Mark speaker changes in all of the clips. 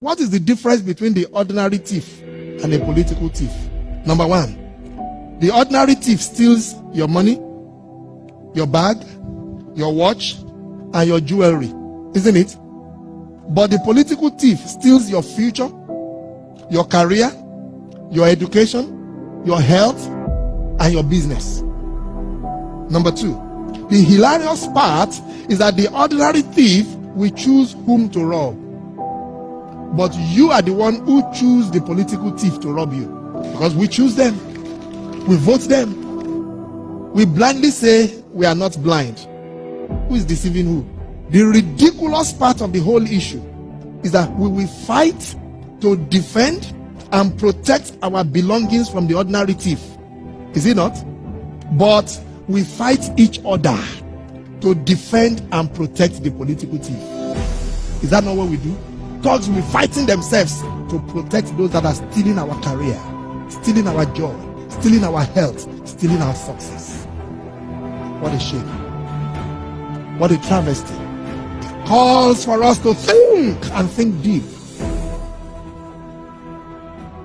Speaker 1: What is the difference between the ordinary thief and a political thief? Number one, the ordinary thief steals your money, your bag, your watch, and your jewelry, isn't it? But the political thief steals your future, your career, your education, your health, and your business. Number two, the hilarious part is that the ordinary thief will choose whom to rob. But you are the one who choose the political thief to rob you. Because we choose them. We vote them. We blindly say we are not blind. Who is deceiving who? The ridiculous part of the whole issue is that we will fight to defend and protect our belongings from the ordinary thief. Is it not? But we fight each other to defend and protect the political thief. Is that not what we do? Thugs will be fighting themselves to protect those that are stealing our career, stealing our joy, stealing our health, stealing our success. What a shame. What a travesty. It calls for us to think and think deep.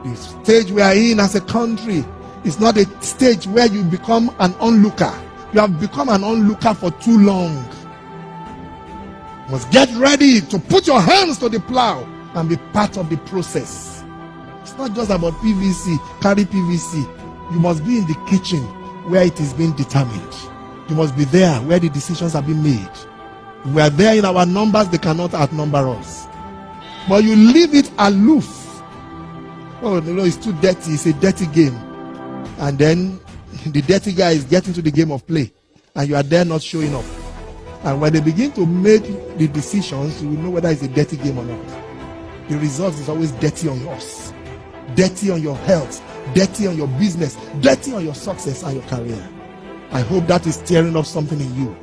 Speaker 1: The stage we are in as a country is not a stage where you become an onlooker. You have become an onlooker for too long. You must get ready to put your hands to the plow and be part of the process. It's not just about PVC, carry PVC. You must be in the kitchen where it is being determined. You must be there where the decisions are being made. We are there in our numbers, they cannot outnumber us. But you leave it aloof. Oh, no, it's too dirty, it's a dirty game. And then the dirty guy is getting to the game of play. And you are there not showing up. And when they begin to make the decisions, you will know whether it's a dirty game or not. The result is always dirty on yours. Dirty on your health. Dirty on your business. Dirty on your success and your career. I hope that is stirring up something in you.